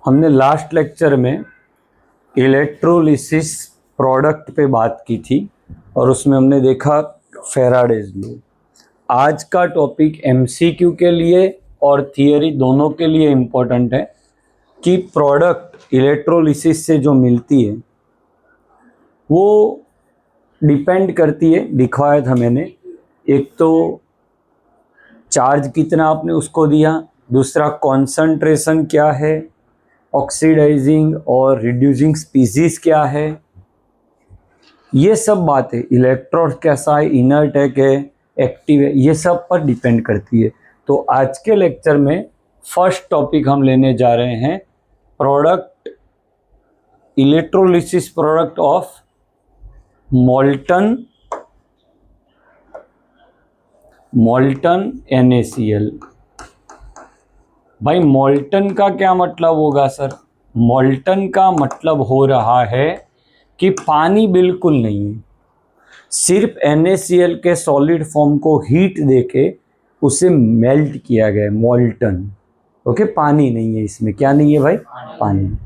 हमने last lecture में electrolysis product पे बात की थी और उसमें हमने देखा फैराडेज लॉ। आज का टॉपिक एमसीक्यू के लिए और थियरी दोनों के लिए इम्पोर्टेंट है कि प्रोडक्ट इलेक्ट्रोलिसिस से जो मिलती है वो डिपेंड करती है, दिखाया था मैंने। एक तो चार्ज कितना आपने उसको दिया, दूसरा कॉन्सेंट्रेशन क्या है, ऑक्सीडाइजिंग और रिड्यूसिंग स्पीसीज क्या है, ये सब बातें, इलेक्ट्रॉन कैसा है, इनर्ट है कि एक्टिव है, ये सब पर डिपेंड करती है। तो आज के लेक्चर में फर्स्ट टॉपिक हम लेने जा रहे हैं product electrolysis product of molten NaCl। भाई मोल्टन का क्या मतलब होगा सर? मोल्टन का मतलब हो रहा है कि पानी बिल्कुल नहीं है, सिर्फ NaCl के सॉलिड फॉर्म को हीट देके उसे मेल्ट किया गया है, मोल्टन। ओके, पानी नहीं है इसमें। क्या नहीं है भाई? पानी।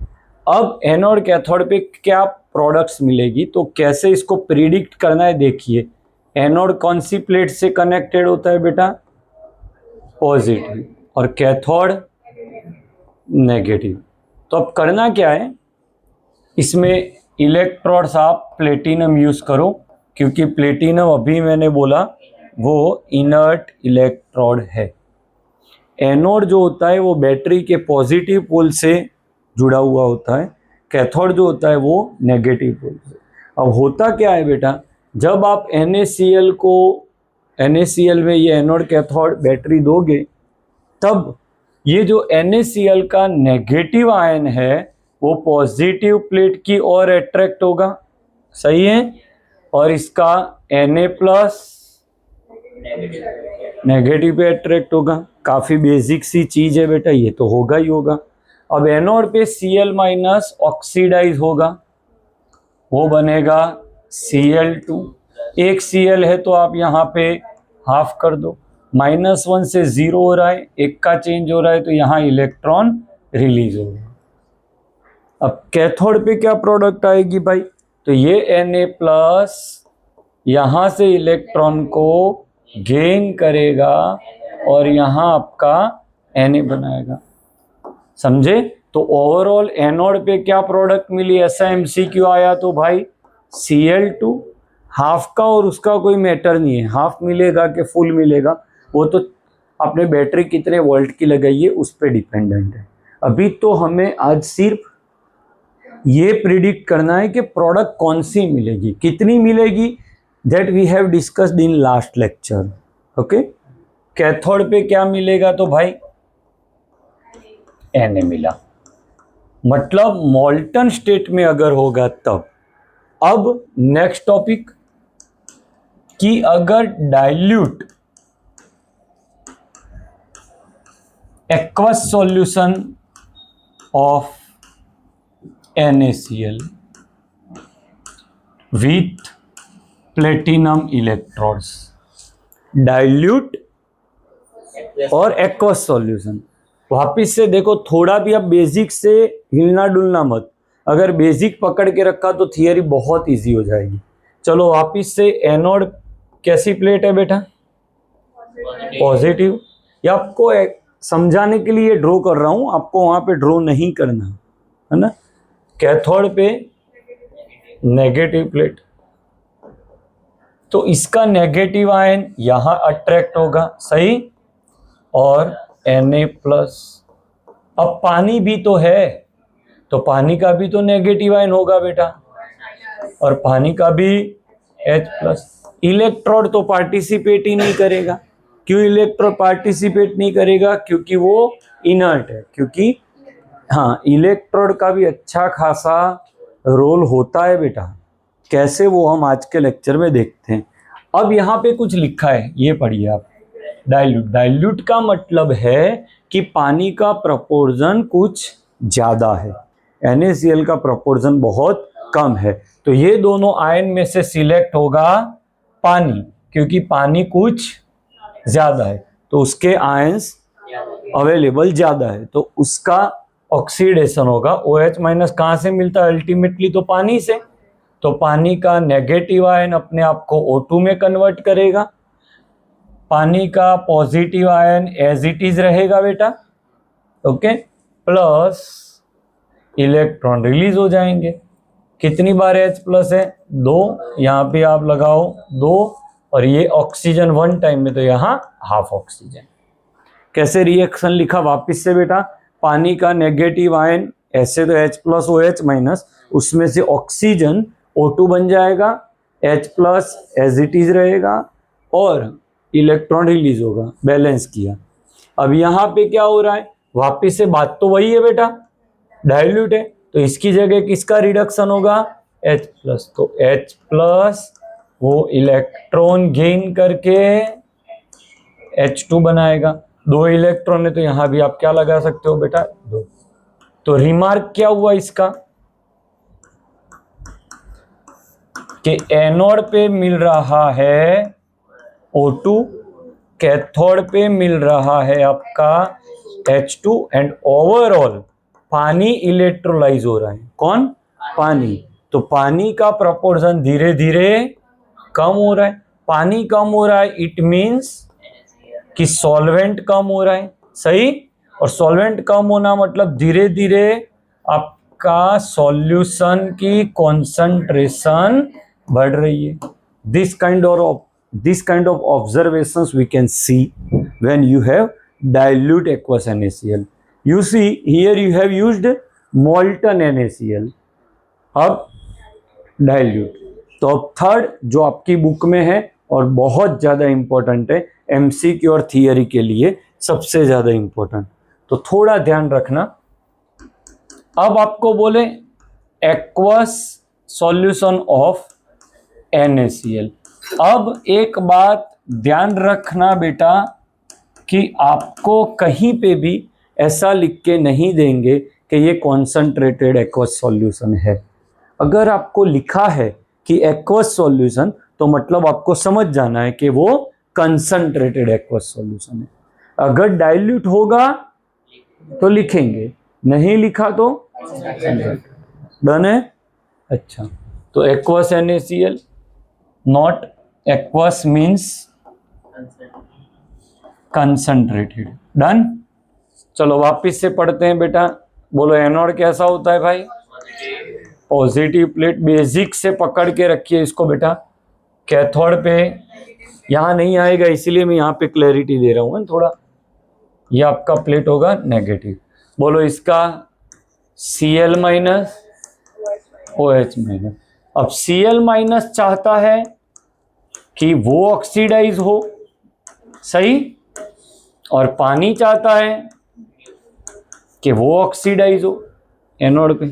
अब एनोड कैथोड पे क्या प्रोडक्ट्स मिलेगी, तो कैसे इसको प्रिडिक्ट करना है देखिए। एनोड कौन सी प्लेट से कनेक्टेड होता है बेटा? पॉजिटिव, और कैथोड नेगेटिव। तो अब करना क्या है, इसमें इलेक्ट्रोड्स आप प्लेटिनम यूज करो, क्योंकि प्लेटिनम अभी मैंने बोला वो इनर्ट इलेक्ट्रोड है। एनोड जो होता है वो बैटरी के पॉजिटिव पोल से जुड़ा हुआ होता है, कैथोड जो होता है वो नेगेटिव पोल से। अब होता क्या है बेटा, जब आप NaCl को NaCl में ये एनोड कैथोड बैटरी दोगे, तब ये जो NaCl का नेगेटिव आयन है वो पॉजिटिव प्लेट की ओर अट्रैक्ट होगा, सही है, और इसका Na प्लस नेगेटिव पे अट्रैक्ट होगा। काफी बेसिक सी चीज है बेटा, ये तो होगा ही होगा। अब एनोड पे Cl माइनस ऑक्सीडाइज होगा, वो बनेगा Cl2। एक Cl है तो आप यहाँ पे हाफ कर दो, -1 से 0 हो रहा है, एक का चेंज हो रहा है, तो यहाँ इलेक्ट्रॉन रिलीज होगा। अब कैथोड पे क्या प्रोडक्ट आएगी भाई, तो ये Na प्लस यहाँ से इलेक्ट्रॉन को गेन करेगा और यहाँ आपका Na बनाएगा, समझे? तो ओवरऑल एनोड पे क्या प्रोडक्ट मिली, ऐसा MCQ आया तो भाई Cl2। हाफ का और उसका कोई मैटर नहीं है, हाफ मिलेगा कि फुल मिलेगा वो तो आपने बैटरी कितने वोल्ट की लगाई है उस पर डिपेंडेंट है। अभी तो हमें आज सिर्फ ये प्रिडिक्ट करना है कि प्रोडक्ट कौन सी मिलेगी, कितनी मिलेगी, that we have discussed in last lecture. Okay, cathode पे क्या मिलेगा, तो भाई Na मिला, मतलब मोल्टन स्टेट में अगर होगा तब। अब नेक्स्ट टॉपिक कि अगर dilute aqueous solution of NaCl with platinum electrodes, dilute और एक्वस सॉल्यूशन। वापिस से देखो, थोड़ा भी अब बेसिक से हिलना डुलना मत, अगर बेसिक पकड़ के रखा तो थियरी बहुत इजी हो जाएगी। चलो वापिस से, एनोड कैसी प्लेट है बेटा? पॉजिटिव। या आपको समझाने के लिए ड्रॉ कर रहा हूं, आपको वहां पे ड्रॉ नहीं करना है ना। कैथोड पे नेगेटिव प्लेट, तो इसका नेगेटिव आयन यहां अट्रैक्ट होगा, सही, और Na प्लस। अब पानी भी तो है, तो पानी का भी तो नेगेटिव आयन होगा बेटा, और पानी का भी H प्लस। इलेक्ट्रोड तो पार्टिसिपेट ही नहीं करेगा। क्यों इलेक्ट्रोड पार्टिसिपेट नहीं करेगा? क्योंकि वो इनर्ट है। क्योंकि हाँ, इलेक्ट्रोड का भी अच्छा खासा रोल होता है बेटा। कैसे, वो हम आज के लेक्चर में देखते हैं। अब यहाँ पे कुछ लिखा है, ये पढ़िए आप। डाइल्यूट, डाइल्यूट का मतलब है कि पानी का प्रोपोर्शन कुछ ज्यादा है, NaCl का प्रोपोर्शन बहुत कम है, तो ये दोनों आयन में से सिलेक्ट होगा पानी, क्योंकि पानी कुछ ज्यादा है तो उसके आयंस अवेलेबल ज्यादा है, तो उसका ऑक्सीडेशन होगा। OH माइनस कहाँ से मिलता है अल्टीमेटली? तो पानी से। तो पानी का नेगेटिव आयन अपने आप को O2 में कन्वर्ट करेगा, पानी का पॉजिटिव आयन एज इट इज रहेगा बेटा, ओके, प्लस इलेक्ट्रॉन रिलीज हो जाएंगे। कितनी बार H प्लस है? 2, यहाँ पे आप लगाओ 2, और ये ऑक्सीजन 1 टाइम में, तो यहाँ हाफ ऑक्सीजन। कैसे रिएक्शन लिखा वापस से बेटा? पानी का नेगेटिव आयन, ऐसे तो H प्लस OH माइनस, उसमें से ऑक्सीजन O2 बन जाएगा, H plus as it is रहेगा और इलेक्ट्रॉन रिलीज होगा, बैलेंस किया। अब यहाँ पे क्या हो रहा है? वापस से बात तो वही है बेटा, डाइल्यूट है, तो इसकी जगह किसका रिडक्शन होगा? H plus. तो H प्लस वो इलेक्ट्रॉन गेन करके H2 बनाएगा। 2 इलेक्ट्रॉन है तो यहां भी आप क्या लगा सकते हो बेटा? 2। तो रिमार्क क्या हुआ इसका कि एनोड पे मिल रहा है O2, कैथोड पे मिल रहा है आपका H2, एंड ओवरऑल पानी इलेक्ट्रोलाइज हो रहा है। कौन? पानी। तो पानी का प्रोपोर्शन धीरे धीरे कम हो रहा है। पानी कम हो रहा है, इट मीन्स कि सॉल्वेंट कम हो रहा है, सही। और सॉल्वेंट कम होना मतलब धीरे धीरे आपका सॉल्यूशन की कॉन्सेंट्रेशन बढ़ रही है। This kind of observations we can see when you have dilute aqueous NaCl. You see here you have used molten NaCl, अब dilute। तो अब थर्ड जो आपकी बुक में है और बहुत ज्यादा इंपॉर्टेंट है, MCQ और थियरी के लिए सबसे ज्यादा इंपॉर्टेंट, तो थोड़ा ध्यान रखना। अब आपको बोले एक्वस सॉल्यूशन ऑफ NaCl। अब एक बात ध्यान रखना बेटा कि आपको कहीं पे भी ऐसा लिख के नहीं देंगे कि ये कॉन्सेंट्रेटेड एक्वस सॉल्यूशन है। अगर आपको लिखा है कि एक्वस सॉल्यूशन, तो मतलब आपको समझ जाना है कि वो कंसंट्रेटेड एक्वस सॉल्यूशन है। अगर डाइल्यूट होगा तो लिखेंगे, नहीं लिखा तो डन है। अच्छा, तो aqueous NaCl, not aqueous means concentrated. Done. चलो वापिस से पढ़ते हैं बेटा। बोलो एनोड कैसा होता है भाई? Positive plate. बेसिक से पकड़ के रखिए इसको बेटा। कैथोड पे यहां नहीं आएगा, इसीलिए मैं यहां पे क्लैरिटी दे रहा हूं थोड़ा। ये आपका प्लेट होगा नेगेटिव। बोलो इसका Cl माइनस OH माइनस। अब Cl माइनस चाहता है कि वो ऑक्सीडाइज हो, सही, और पानी चाहता है कि वो ऑक्सीडाइज हो एनोड पे।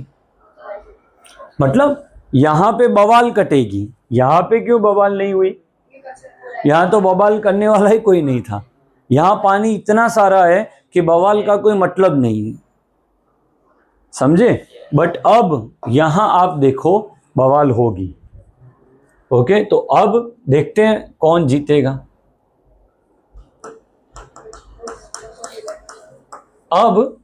मतलब यहां पे बवाल कटेगी, यहां पे क्यों बवाल नहीं हुई? यहां तो बवाल करने वाला ही कोई नहीं था। यहां पानी इतना सारा है कि बवाल का कोई मतलब नहीं है, समझे। बट अब यहां आप देखो बवाल होगी। ओके, तो अब देखते हैं कौन जीतेगा। अब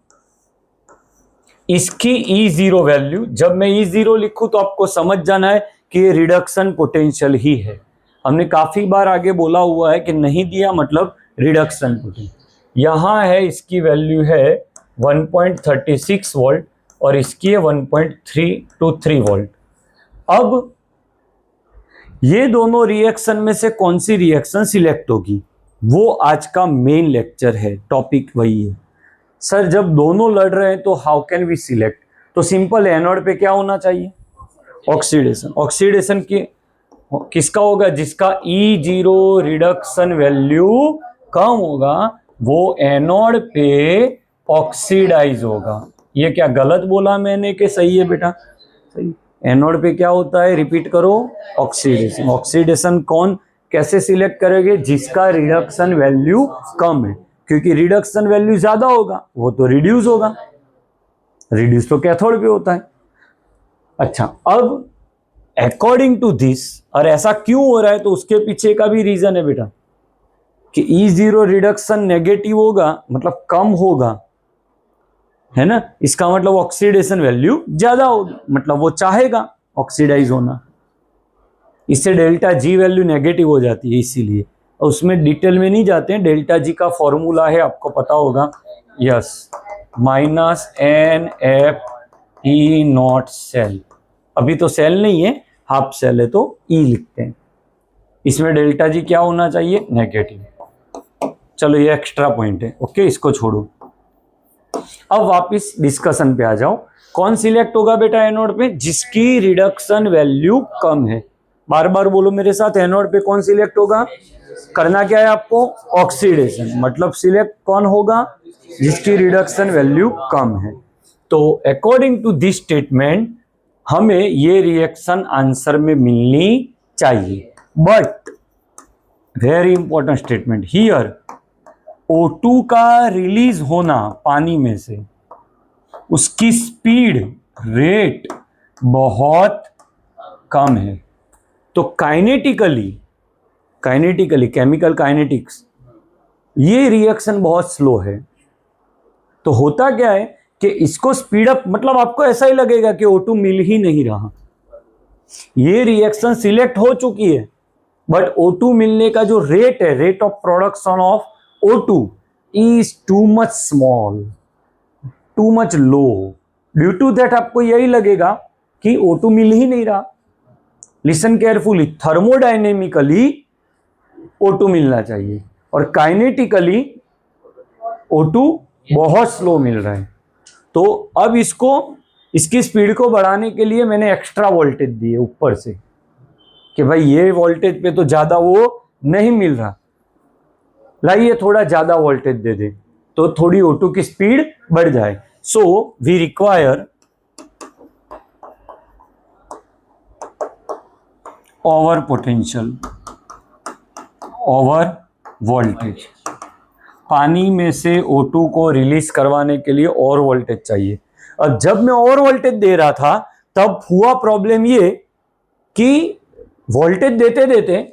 इसकी E0 वैल्यू, जब मैं E0 लिखूं तो आपको समझ जाना है कि ये रिडक्शन पोटेंशियल ही है। हमने काफी बार आगे बोला हुआ है कि नहीं दिया मतलब रिडक्शन पोटेंशियल। यहां है इसकी वैल्यू है 1.36 वोल्ट और इसकी है 1.323 वोल्ट। अब ये दोनों रिएक्शन में से कौन सी रिएक्शन सिलेक्ट होगी, वो आज का मेन लेक्चर है, टॉपिक वही है। सर जब दोनों लड़ रहे हैं तो हाउ कैन वी सिलेक्ट? तो सिंपल, एनोड पे क्या होना चाहिए? ऑक्सीडेशन। ऑक्सीडेशन की किसका होगा? जिसका E0 रिडक्शन वैल्यू कम होगा वो एनोड पे ऑक्सीडाइज होगा। ये क्या गलत बोला मैंने कि सही है बेटा? सही। एनोड पे क्या होता है, रिपीट करो, ऑक्सीडेशन। ऑक्सीडेशन कौन कैसे सिलेक्ट करेंगे? जिसका रिडक्शन वैल्यू कम है, क्योंकि रिडक्शन वैल्यू ज्यादा होगा वो तो रिड्यूस होगा। रिड्यूस तो कैथोड पे होता है। अच्छा, अब अकॉर्डिंग टू दिस, और ऐसा क्यों हो रहा है तो उसके पीछे का भी रीजन है बेटा कि E0 रिडक्शन नेगेटिव होगा, मतलब कम होगा, है ना, इसका मतलब ऑक्सीडेशन वैल्यू ज्यादा होगी, मतलब वो चाहेगा ऑक्सीडाइज होना। इससे डेल्टा जी वैल्यू नेगेटिव हो जाती है, इसीलिए उसमें डिटेल में नहीं जाते हैं। डेल्टा जी का फॉर्मूला है, आपको पता होगा, यस, -NF(E0 सेल। अभी तो सेल नहीं है, हाफ सेल है, तो ई लिखते हैं। इसमें डेल्टा जी क्या होना चाहिए, नेगेटिव। चलो ये एक्स्ट्रा पॉइंट है, ओके, इसको छोड़ो। अब वापस डिस्कशन पे आ जाओ। कौन सिलेक्ट होगा बेटा एनोड पे, जिसकी रिडक्शन वैल्यू कम है। बार बार बोलो मेरे साथ, एनोड पे कौन सिलेक्ट होगा। करना क्या है आपको, ऑक्सीडेशन, मतलब सिलेक्ट कौन होगा, जिसकी रिडक्शन वैल्यू कम है। तो अकॉर्डिंग टू दिस स्टेटमेंट हमें ये रिएक्शन आंसर में मिलनी चाहिए। But very important statement here, O2 का रिलीज होना पानी में से, उसकी स्पीड रेट बहुत कम है। तो काइनेटिकली केमिकल काइनेटिक्स, ये रिएक्शन बहुत स्लो है। तो होता क्या है कि इसको स्पीड अप, मतलब आपको ऐसा ही लगेगा कि O2 मिल ही नहीं रहा। ये रिएक्शन सिलेक्ट हो चुकी है, बट O2 मिलने का जो रेट है, rate of production of O2 is too much small, too much low. Due to that आपको यही लगेगा कि O2 मिल ही नहीं रहा। लिसन केयरफुली, थर्मोडायनेमिकली O2 मिलना चाहिए और काइनेटिकली O2 बहुत स्लो मिल रहा है। तो अब इसकी स्पीड को बढ़ाने के लिए मैंने एक्स्ट्रा वोल्टेज दिए ऊपर से, कि भाई ये वोल्टेज पे तो ज्यादा वो नहीं मिल रहा, लाइए थोड़ा ज्यादा वोल्टेज दे दे तो थोड़ी O2 की स्पीड बढ़ जाए। So we require over potential, over voltage. पानी में से O2 को रिलीज करवाने के लिए और वोल्टेज चाहिए। और जब मैं और वोल्टेज दे रहा था तब हुआ प्रॉब्लम ये कि वोल्टेज देते देते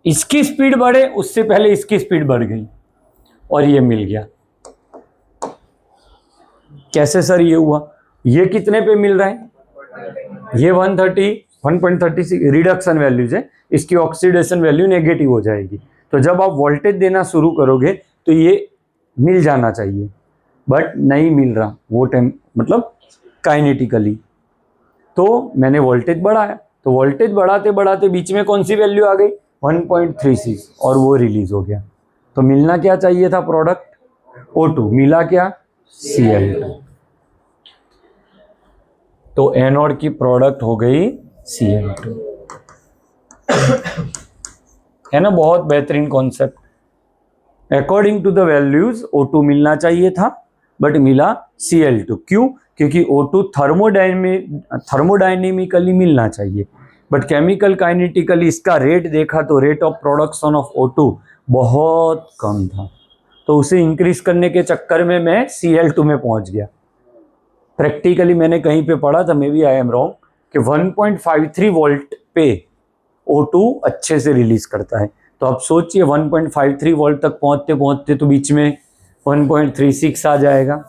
इसकी स्पीड बढ़े, उससे पहले इसकी स्पीड बढ़ गई और ये मिल गया। कैसे सर ये हुआ, ये कितने पे मिल रहा है, ये 136 रिडक्शन वैल्यूज है, इसकी ऑक्सीडेशन वैल्यू नेगेटिव हो जाएगी। तो जब आप वोल्टेज देना शुरू करोगे तो ये मिल जाना चाहिए, बट नहीं मिल रहा वो टाइम, मतलब काइनेटिकली। तो मैंने वोल्टेज बढ़ाया, तो वोल्टेज बढ़ाते बढ़ाते बीच में कौन सी वैल्यू आ गई, 1.36, और वो रिलीज हो गया। तो मिलना क्या चाहिए था प्रोडक्ट, O2, मिला क्या, Cl2। तो एनोड की प्रोडक्ट हो गई Cl2। है ना, बहुत बेहतरीन concept. According to the values O2 मिलना चाहिए था, बट मिला Cl2। क्यों, क्योंकि O2 थर्मोडायनेमिकली मिलना चाहिए, बट केमिकल काइनेटिकली इसका रेट देखा तो rate of production of O2 बहुत कम था। तो उसे इंक्रीज करने के चक्कर में मैं Cl2 में पहुंच गया। प्रैक्टिकली मैंने कहीं पे पढ़ा था, maybe I am wrong, कि 1.53 वोल्ट पे O2 अच्छे से रिलीज करता है। तो आप सोचिए 1.53 वोल्ट तक पहुंचते पहुंचते तो बीच में 1.36 आ जाएगा।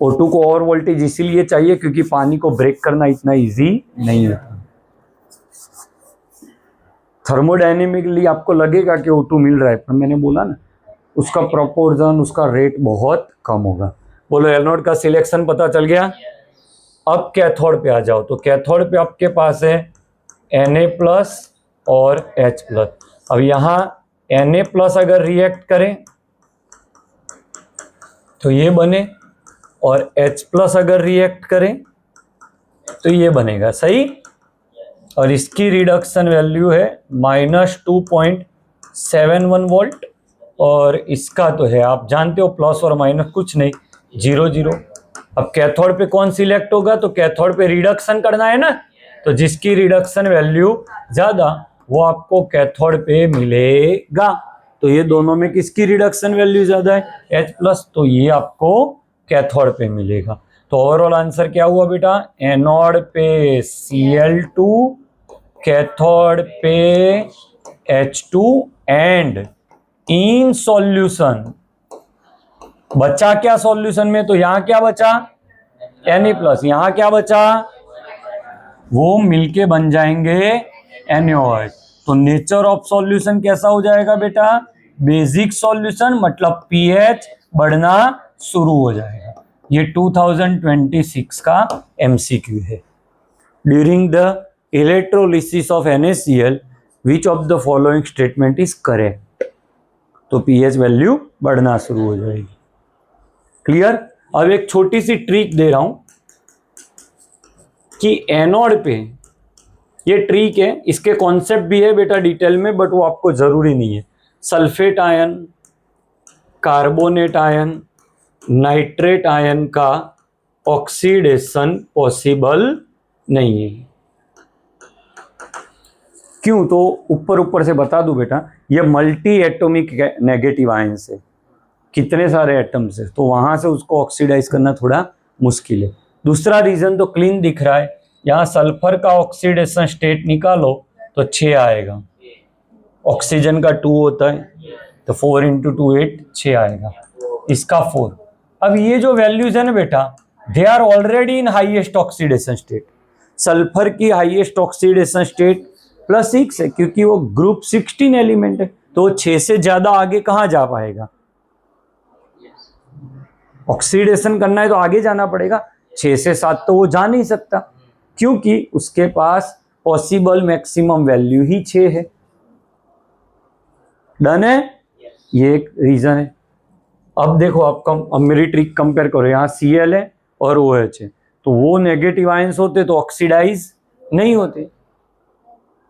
O2 को और वोल्टेज इसीलिए चाहिए क्योंकि पानी को ब्रेक करना इतना इजी नहीं है। थर्मोडायनेमिकली आपको लगेगा कि O2 मिल रहा है, पर मैंने बोला ना उसका प्रोपोर्शन, उसका रेट बहुत कम होगा। बोलो एनोड का सिलेक्शन पता चल गया। अब कैथोड पे आ जाओ। तो कैथोड पे आपके पास है Na+ और H+। अब यहाँ Na+ अगर रिएक्ट करें तो ये बने, और H+ अगर रिएक्ट करें तो ये बनेगा, सही। और इसकी रिडक्शन वैल्यू है -2.71 वोल्ट, और इसका तो है, आप जानते हो, प्लस और माइनस कुछ नहीं, 0 अब कैथोड पे कौन सिलेक्ट होगा, तो कैथोड पे रिडक्शन करना है ना, तो जिसकी रिडक्शन वैल्यू ज्यादा वो आपको कैथोड पे मिलेगा। तो ये दोनों में किसकी रिडक्शन वैल्यू ज्यादा है, H+, तो ये आपको कैथोड पे मिलेगा। तो ओवरऑल आंसर क्या हुआ बेटा, एनोड पे Cl2, कैथोड पे H2, एंड इन सॉल्यूशन बचा क्या सॉल्यूशन में, तो यहां क्या बचा Na+, यहां क्या बचा, वो मिलके बन जाएंगे NaOH। तो नेचर ऑफ सॉल्यूशन कैसा हो जाएगा बेटा, बेसिक सॉल्यूशन, मतलब pH बढ़ना शुरू हो जाएगा। ये 2026 का MCQ है। During the electrolysis of NaCl which of the following statement is correct, तो pH वैल्यू बढ़ना शुरू हो जाएगी। क्लियर। अब एक छोटी सी ट्रिक दे रहा हूं कि एनोड पे, ये ट्रिक है, इसके कॉन्सेप्ट भी है बेटा डिटेल में, बट वो आपको जरूरी नहीं है। Sulphate ion, carbonate ion, nitrate ion का ऑक्सीडेशन पॉसिबल नहीं है। क्यों, तो ऊपर से बता दूं बेटा, ये मल्टी एटॉमिक नेगेटिव आयंस है, कितने सारे एटम्स है, तो वहां से उसको ऑक्सीडाइज करना थोड़ा मुश्किल है। दूसरा रीजन तो क्लीन दिख रहा है, यहाँ सल्फर का ऑक्सीडेशन स्टेट निकालो तो 6 आएगा, ऑक्सीजन का 2 होता है, तो 4 × 2 8, 6 आएगा, इसका 4। अब ये जो वैल्यूज है ना बेटा, they are already in highest oxidation state. Sulphur की हाईएस्ट ऑक्सीडेशन स्टेट +6 है, क्योंकि वो ग्रुप 16 एलिमेंट है, तो 6 से ज्यादा आगे कहाँ जा पाएगा, ऑक्सीडेशन करना है तो आगे जाना पड़ेगा, 6 से 7 तो वो जा नहीं सकता, क्योंकि उसके पास पॉसिबल मैक्सिमम वैल्यू ही 6 है। डन है, ये एक रीजन है। अब देखो, अब मेरी ट्रिक कंपेयर करो, यहाँ Cl है और OH है, तो वो नेगेटिव आयंस होते तो ऑक्सीडाइज नहीं होते,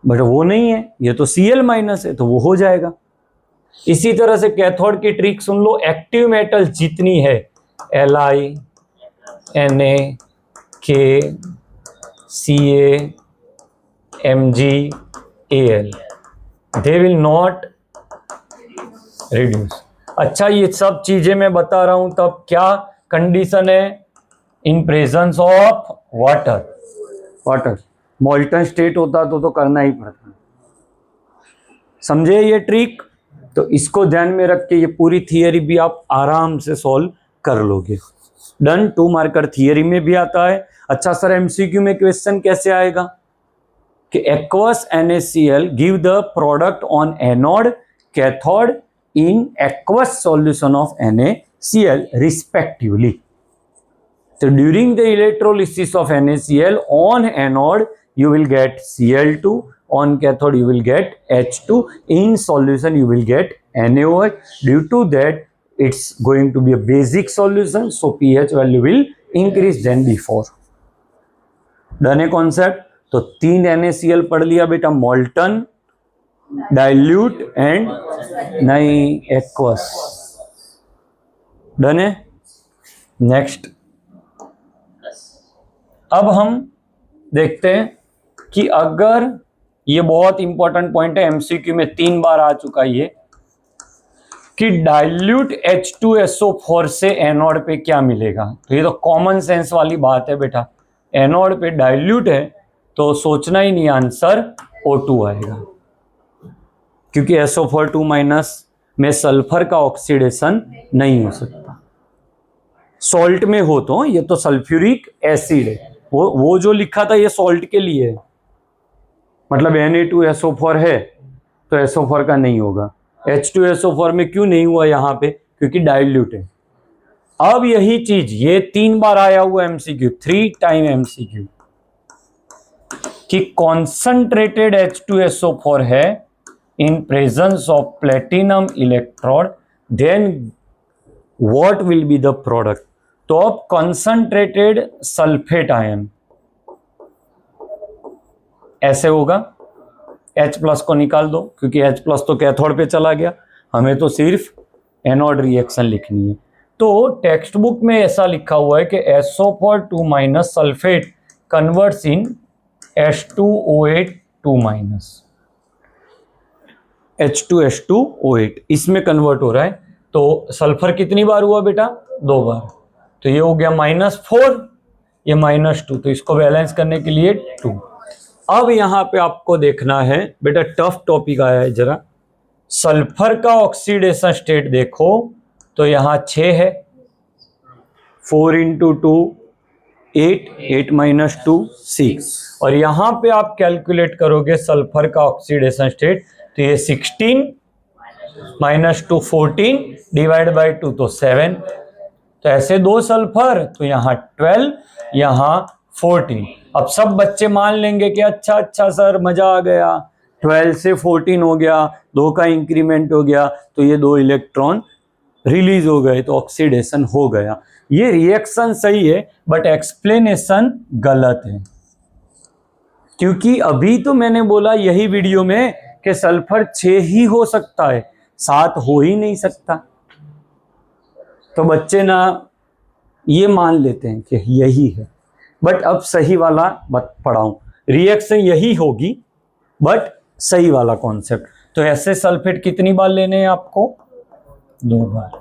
बट वो नहीं है, ये तो Cl- है, तो वो हो जाएगा। इसी तरह से कैथोड की ट्रिक सुन लो, एक्टिव मेटल जितनी है Li, Na, K, Ca, Mg, Al, they will not reduce। अच्छा, ये सब चीजें मैं बता रहा हूं, तब क्या कंडीशन है, in presence of water molten state होता तो करना ही पड़ता। समझे ये ट्रिक, तो इसको ध्यान में रख के ये पूरी थियरी भी आप आराम से सॉल्व कर लोगे। डन। 2 मार्कर थियरी में भी आता है। अच्छा सर, एमसीक्यू में क्वेश्चन कैसे आएगा कि aqueous NaCl give the product on anode cathode in aqueous solution of NaCl respectively. So during the electrolysis of NaCl, on anode you will get Cl2, on cathode you will get H2, in solution you will get NaOH. Due to that, it's going to be a basic solution, so pH value will increase than before. Done a concept? तो 3 NaCl पढ़ लिया बेटा, molten, dilute and नहीं aqueous. Done है। Next, अब हम देखते हैं कि अगर, ये बहुत इंपॉर्टेंट पॉइंट है, एमसीक्यू में 3 बार आ चुका है ये, कि डाइल्यूट H2SO4 से एनोड पे क्या मिलेगा। तो ये तो कॉमन सेंस वाली बात है बेटा, एनोड पे डाइल्यूट है तो सोचना ही नहीं, आंसर O2 आएगा, क्योंकि SO4 2- में सल्फर का ऑक्सीडेशन नहीं हो सकता। सॉल्ट में हो तो ये तो सल्फ्यूरिक एसिड है, वो जो लिखा था ये सॉल्ट के लिए है, मतलब Na2SO4 है तो SO4 का नहीं होगा। H2SO4 में क्यों नहीं हुआ यहाँ पे, क्योंकि डाइल्यूट है। अब यही चीज ये 3 बार आया हुआ MCQ, 3 टाइम MCQ, कि कॉन्सेंट्रेटेड H2SO4 है in presence of platinum electrode, then what will be the product. तो अब कॉन्सेंट्रेटेड सल्फेट आयन ऐसे होगा, H+ को निकाल दो, क्योंकि H+ तो कैथोड पे चला गया, हमें तो सिर्फ एनोड रिएक्शन लिखनी है। तो टेक्स्ट बुक में ऐसा लिखा हुआ है कि SO4 2- sulphate converts in H2OH 2-, H2H2O8 इसमें कन्वर्ट हो रहा है। तो सल्फर कितनी बार हुआ बेटा, 2 बार, तो ये हो गया -4, ये -2, तो इसको बैलेंस करने के लिए 2। अब यहां पे आपको देखना है बेटा, टफ टॉपिक आया है जरा, सल्फर का ऑक्सीडेशन स्टेट देखो तो यहां 6 है, 4 इंटू 2 8, 8 माइनस 2 6, और यहाँ पे आप कैलकुलेट करोगे सल्फर का ऑक्सीडेशन स्टेट, तो ये 16 माइनस 2 14 डिवाइड बाई 2 तो 7, तो ऐसे 2 सल्फर, तो यहाँ 12, यहाँ 14। अब सब बच्चे मान लेंगे कि अच्छा अच्छा सर मजा आ गया, 12 से 14 हो गया, 2 का इंक्रीमेंट हो गया, तो ये 2 इलेक्ट्रॉन रिलीज हो गए, तो ऑक्सीडेशन हो गया। ये रिएक्शन सही है बट एक्सप्लेनेशन गलत है, क्योंकि अभी तो मैंने बोला यही वीडियो में कि सल्फर 6 ही हो सकता है, 7 हो ही नहीं सकता। तो बच्चे ना ये मान लेते हैं कि यही है, बट अब सही वाला पढ़ाऊं, रिएक्शन यही होगी बट सही वाला कॉन्सेप्ट। तो ऐसे सल्फेट कितनी बार लेने हैं आपको? 2 बार।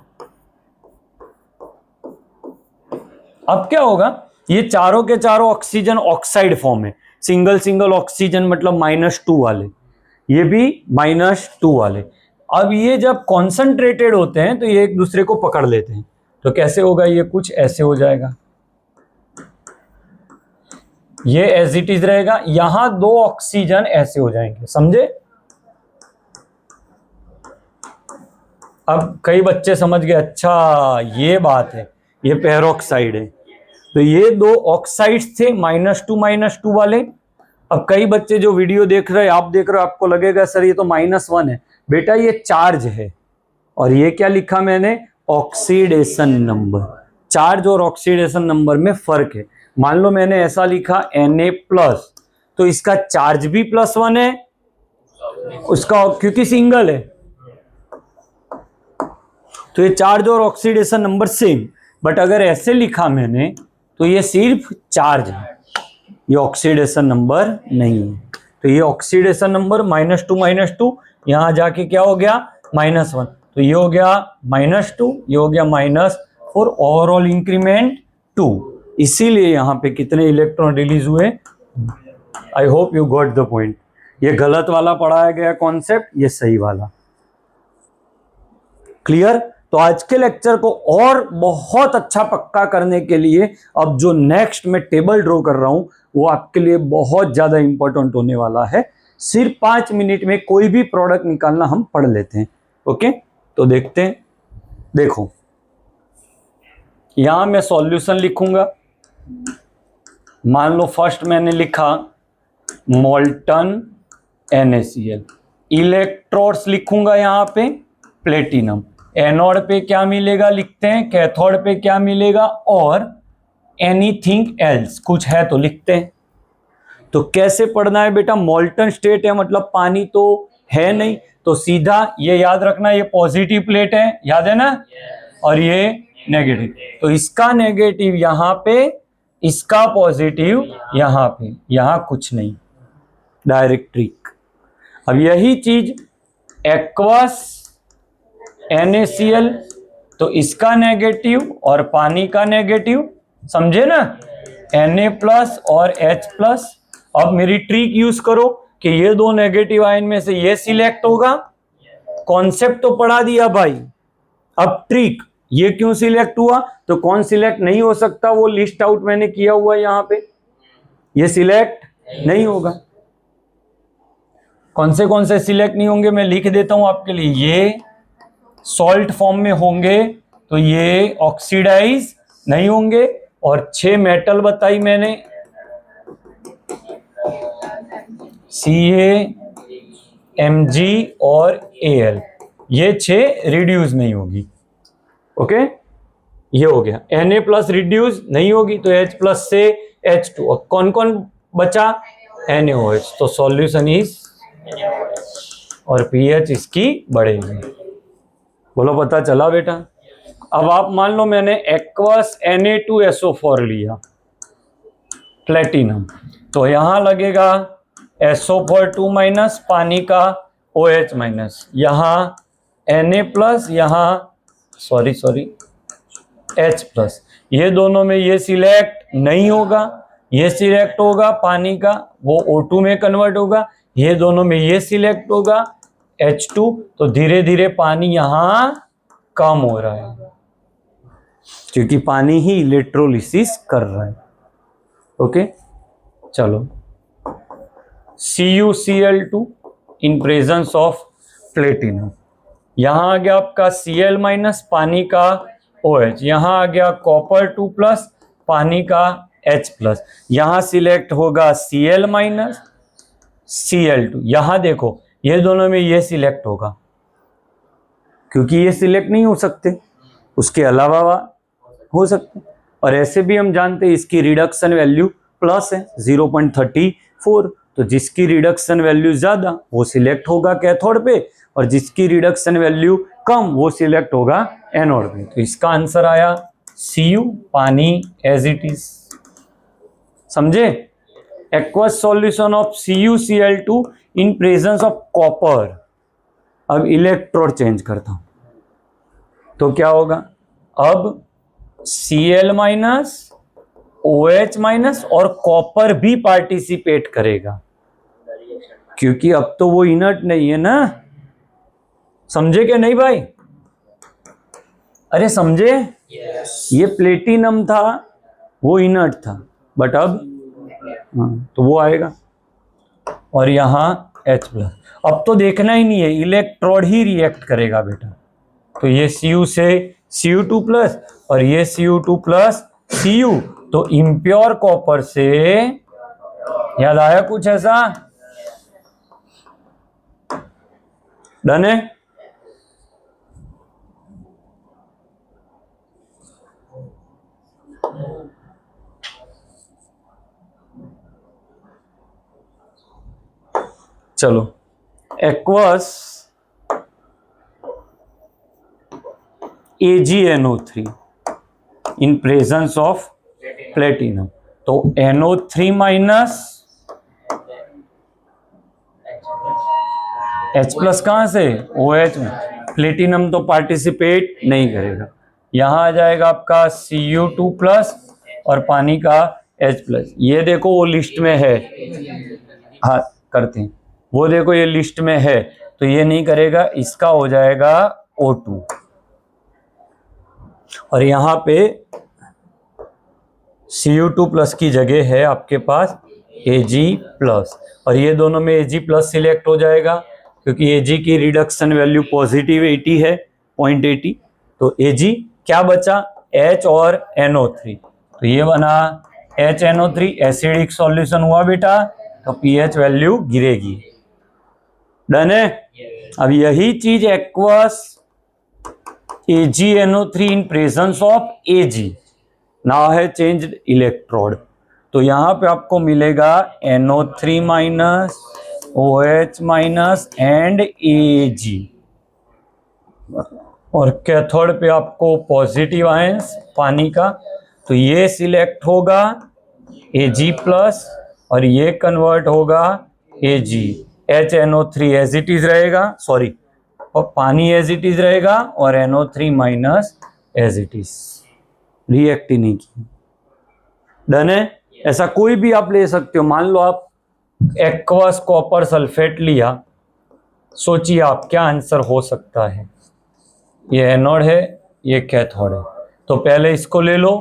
अब क्या होगा, ये चारों के चारों ऑक्सीजन ऑक्साइड फॉर्म है, सिंगल सिंगल ऑक्सीजन मतलब -2 वाले, ये भी -2 वाले। अब ये जब कॉन्सेंट्रेटेड होते हैं तो ये एक दूसरे को पकड़ लेते हैं, तो कैसे होगा, ये कुछ ऐसे हो जाएगा, ये एज इट इज रहेगा, यहां 2 ऑक्सीजन ऐसे हो जाएंगे, समझे? अब कई बच्चे समझ गए, अच्छा ये बात है, ये पेरोक्साइड है, तो ये 2 ऑक्साइड्स थे -2 वाले। अब कई बच्चे जो वीडियो देख रहे हैं, आप देख रहे हो, आपको लगेगा सर ये तो -1 है, बेटा ये चार्ज है, और ये क्या लिखा मैंने, ऑक्सीडेशन नंबर। चार्ज और ऑक्सीडेशन नंबर में फर्क है। मान लो मैंने ऐसा लिखा Na+, तो इसका चार्ज भी +1 है, उसका क्योंकि सिंगल है, तो ये चार्ज और ऑक्सीडेशन नंबर सेम। बट अगर ऐसे लिखा मैंने तो ये सिर्फ चार्ज है, ये ऑक्सीडेशन नंबर नहीं है। तो ये ऑक्सीडेशन नंबर -2, यहां जाके क्या हो गया, -1, तो ये हो गया -2, ये हो गया -4, ओवरऑल इंक्रीमेंट 2। इसीलिए यहां पे कितने इलेक्ट्रॉन रिलीज हुए। I hope you got the point. ये गलत वाला पढ़ाया गया कॉन्सेप्ट, ये सही वाला। क्लियर? तो आज के लेक्चर को और बहुत अच्छा पक्का करने के लिए अब जो नेक्स्ट मैं टेबल ड्रॉ कर रहा हूं वो आपके लिए बहुत ज्यादा इंपॉर्टेंट होने वाला है। सिर्फ 5 मिनट में कोई भी प्रोडक्ट निकालना हम पढ़ लेते हैं। ओके, तो देखते हैं। देखो यहां मैं सॉल्यूशन लिखूंगा। मान लो फर्स्ट मैंने लिखा मोल्टन NaCl, इलेक्ट्रोड्स लिखूंगा यहां पे प्लेटिनम, एनोड पे क्या मिलेगा लिखते हैं, कैथोड पे क्या मिलेगा, और एनीथिंग एल्स कुछ है तो लिखते हैं। तो कैसे पढ़ना है बेटा, मोल्टन स्टेट है मतलब पानी तो है नहीं, तो सीधा ये याद रखना, ये पॉजिटिव प्लेट है, याद है ना, और ये नेगेटिव, तो इसका नेगेटिव यहां पे, इसका पॉजिटिव यहां पे, यहां कुछ नहीं, डायरेक्ट ट्रिक। अब यही चीज एक्वस NaCl, तो इसका नेगेटिव और पानी का नेगेटिव, समझे ना, Na+ और H+। अब मेरी ट्रिक यूज करो कि ये 2 नेगेटिव आयन में से ये सिलेक्ट होगा। कॉन्सेप्ट तो पढ़ा दिया भाई, अब ट्रिक, ये क्यों सिलेक्ट हुआ, तो कौन सिलेक्ट नहीं हो सकता वो लिस्ट आउट मैंने किया हुआ है यहां पे, ये सिलेक्ट नहीं होगा। कौन से सिलेक्ट नहीं होंगे मैं लिख देता हूं आपके लिए। ये सॉल्ट फॉर्म में होंगे तो ये ऑक्सीडाइज नहीं होंगे, और 6 मेटल बताई मैंने, Ca, Mg और Al, ये 6 रिड्यूस नहीं होगी। ओके, ये हो गया। Na+ रिड्यूस नहीं होगी तो H+ से H2, और कौन कौन बचा, NaOH, तो सॉल्यूशन इज, और pH इसकी बढ़ेगी। बोलो पता चला बेटा। अब आप मान लो मैंने एक्वस Na2SO4 लिया प्लेटिनम, तो यहां लगेगा SO4 2- पानी का OH-, यहां Na+, यहां सॉरी H+, ये दोनों में ये सिलेक्ट नहीं होगा, ये सिलेक्ट होगा पानी का, वो O2 में कन्वर्ट होगा, ये दोनों में ये सिलेक्ट होगा H2, तो धीरे धीरे पानी यहां कम हो रहा है। क्योंकि पानी ही इलेक्ट्रोलिसिस कर रहा है। ओके, चलो CuCl2 in presence of platinum. यहां आ गया आपका Cl माइनस पानी का OH, यहां आ गया कॉपर 2 प्लस पानी का H प्लस। यहां सिलेक्ट होगा Cl माइनस Cl2। यहां देखो ये दोनों में ये सिलेक्ट होगा, क्योंकि ये सिलेक्ट नहीं हो सकते, उसके अलावा हो सकते। और ऐसे भी हम जानते हैं इसकी रिडक्शन वैल्यू प्लस है 0.34, तो जिसकी रिडक्शन वैल्यू ज्यादा वो सिलेक्ट होगा कैथोड पे, और जिसकी रिडक्शन वैल्यू कम वो सिलेक्ट होगा एनोड पे। तो इसका आंसर आया Cu, पानी एज इट इज। समझे? Aqueous solution of CuCl2 in presence of copper. अब इलेक्ट्रोड चेंज करता हूं तो क्या होगा, अब Cl माइनस OH माइनस और कॉपर भी पार्टिसिपेट करेगा, क्योंकि अब तो वो इनर्ट नहीं है ना। समझे क्या नहीं भाई? अरे समझे? ये प्लेटिनम था, वो इनर्ट था, बट अब तो वो आएगा, और यहां H प्लस। अब तो देखना ही नहीं है, इलेक्ट्रोड ही रिएक्ट करेगा बेटा। तो ये Cu से Cu2 प्लस और ये Cu2 प्लस Cu, तो इम्प्योर कॉपर से, याद आया कुछ ऐसा? डन है? चलो, aqueous AgNO3 in presence of platinum. तो NO3 माइनस H प्लस कहां से? OH में। प्लेटिनम तो पार्टिसिपेट नहीं करेगा। यहां आ जाएगा आपका Cu2 प्लस और पानी का H प्लस। ये देखो वो लिस्ट में है, हाँ करते हैं, वो देखो ये लिस्ट में है, तो ये नहीं करेगा, इसका हो जाएगा O2। और यहां पे Cu2 प्लस की जगह है आपके पास Ag प्लस, और ये दोनों में Ag प्लस सिलेक्ट हो जाएगा, क्योंकि Ag की रिडक्शन वैल्यू पॉजिटिव 80 है, 0.80। तो Ag क्या बचा? H और NO3, तो ये बना HNO3, एसिडिक सॉल्यूशन हुआ बेटा, तो pH वैल्यू गिरेगी। डन है? अब यही चीज aqueous AgNO3 in presence of Ag, now है चेंज्ड इलेक्ट्रोड, तो यहां पे आपको मिलेगा NO3 minus OH minus and Ag, और कैथोड पे आपको पॉजिटिव आयंस पानी का, तो ये सिलेक्ट होगा Ag प्लस और ये कन्वर्ट होगा Ag। HNO3 as it is रहेगा, सॉरी, और पानी एज इट इज रहेगा, और NO3 minus as it is, react ही नहीं की। डन है? ऐसा कोई भी आप ले सकते हो। मान लो आप एक्वस कॉपर सल्फेट लिया, सोचिए आप क्या आंसर हो सकता है। ये एनोड है, ये कैथोड है, तो पहले इसको ले लो,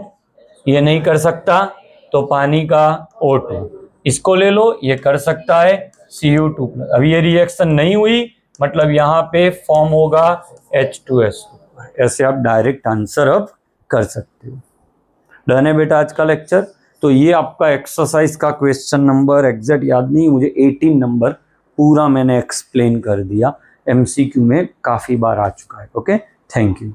ये नहीं कर सकता तो पानी का O2, इसको ले लो, ये कर सकता है Cu2 प्लस। अभी ये रिएक्शन नहीं हुई, मतलब यहाँ पे फॉर्म होगा H2SO। ऐसे आप डायरेक्ट आंसर अब कर सकते हो। डन है बेटा आज का लेक्चर? तो ये आपका एक्सरसाइज का क्वेश्चन नंबर एग्जैक्ट याद नहीं मुझे, 18 नंबर पूरा मैंने एक्सप्लेन कर दिया, MCQ में काफी बार आ चुका है। Okay, thank you.